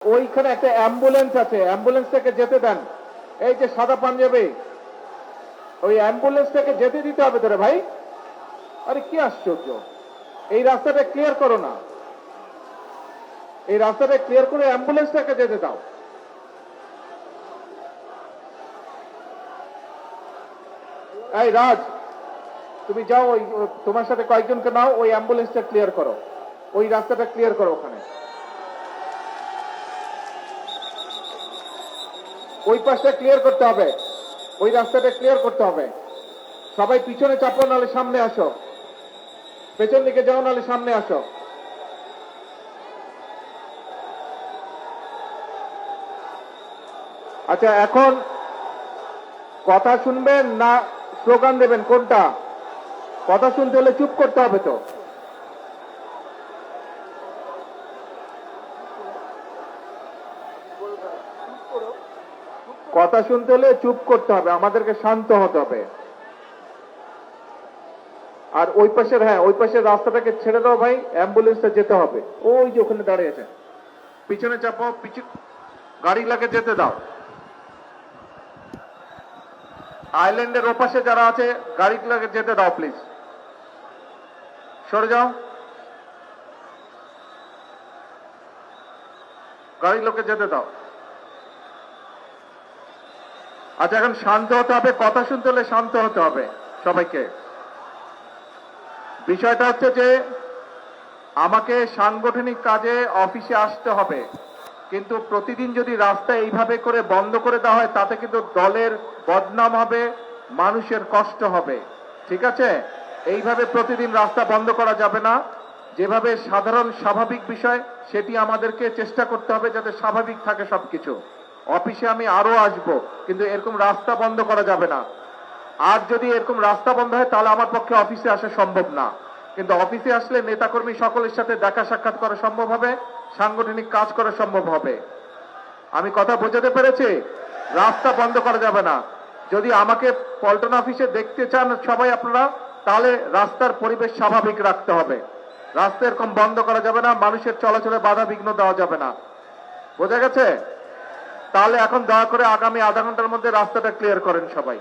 ওইখানে একটা অ্যাম্বুলেন্স আছে, অ্যাম্বুলেন্সটাকে যেতে দেন। এই যে সাদা পাঞ্জাবি, ওই অ্যাম্বুলেন্সটাকে যেতে দিতে হবে তোরে ভাই। আরে কি আশ্চর্য, এই রাস্তাটা ক্লিয়ার করো না, এই রাস্তাটা ক্লিয়ার করে অ্যাম্বুলেন্সটাকে যেতে দাও। এই রাজ, তুমি যাও, ওই তোমার সাথে কয়েকজনকে নাও, ওই অ্যাম্বুলেন্সটা ক্লিয়ার করো, ওই রাস্তাটা ক্লিয়ার করো। ওখানে ওই পাশটা ক্লিয়ার করতে হবে, ওই রাস্তাটা ক্লিয়ার করতে হবে। সবাই পিছনে চাপো, নাহলে সামনে আসো, পেছন দিকে যাও, নাহলে সামনে আসো। আচ্ছা, এখন কথা শুনবেন না স্লোগান দেবেন, কোনটা? কথা শুনতে হলে চুপ করতে হবে তো। কথা শুনতে হলে চুপ করতে হবে, আমাদেরকে শান্ত হতে হবে। আর ওই পাশের, হ্যাঁ, ওই পাশের রাস্তাটাকে ছেড়ে দাও ভাই, অ্যাম্বুলেন্সটা যেতে হবে। ওই যে ওখানে দাঁড়িয়েছে, পিছনে চাপো, গাড়ি লাগে যেতে দাও। আইল্যান্ডের ওপাশে যারা আছে গাড়ি লাগে যেতে দাও, প্লিজ সরে যাও, গাড়ি লোকে যেতে দাও। আচ্ছা, এখন শান্ত হতে হবে, কথা শুনতে হলে শান্ত হতে হবে সবাইকে। বিষয়টা হচ্ছে যে আমাকে সাংগঠনিক কাজে অফিসে আসতে হবে, কিন্তু প্রতিদিন যদি রাস্তা এইভাবে করে বন্ধ করে দেওয়া হয়, তাতে কিন্তু দলের বদনাম হবে, মানুষের কষ্ট হবে। ঠিক আছে, এইভাবে প্রতিদিন রাস্তা বন্ধ করা যাবে না। যেভাবে সাধারণ স্বাভাবিক বিষয়, সেটি আমাদেরকে চেষ্টা করতে হবে যাতে স্বাভাবিক থাকে সবকিছু। অফিসে আমি আরো আসবো, কিন্তু এরকম রাস্তা বন্ধ করা যাবে না। আর যদি এরকম রাস্তা বন্ধ হয়, তাহলে আমার পক্ষে অফিসে আসা সম্ভব না। কিন্তু অফিসে আসলে নেতাকর্মী সকলের সাথে দেখা সাক্ষাৎ করা সম্ভব হবে, সাংগঠনিক কাজ করা সম্ভব হবে। আমি কথা বোঝাতে পেরেছি? রাস্তা বন্ধ করা যাবে না। যদি আমাকে পল্টন অফিসে দেখতে চান সবাই আপনারা, তাহলে রাস্তার পরিবেশ স্বাভাবিক রাখতে হবে। রাস্তা এরকম বন্ধ করা যাবে না, মানুষের চলাচলে বাধা বিঘ্ন দেওয়া যাবে না। বোঝা গেছে? তাহলে এখন দয়া করে আগামী আধা ঘন্টার মধ্যে রাস্তাটা ক্লিয়ার করেন সবাই,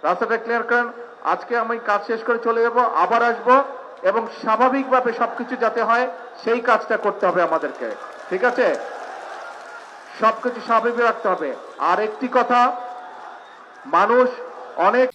রাস্তাটা ক্লিয়ার করেন। আজকে আমি কাজ শেষ করে চলে যাব, আবার আসবো, এবং স্বাভাবিকভাবে সবকিছু যাতে হয় সেই কাজটা করতে হবে আমাদেরকে। ঠিক আছে, সবকিছু স্বাভাবিক রাখতে হবে। আর একটি কথা, মানুষ অনেক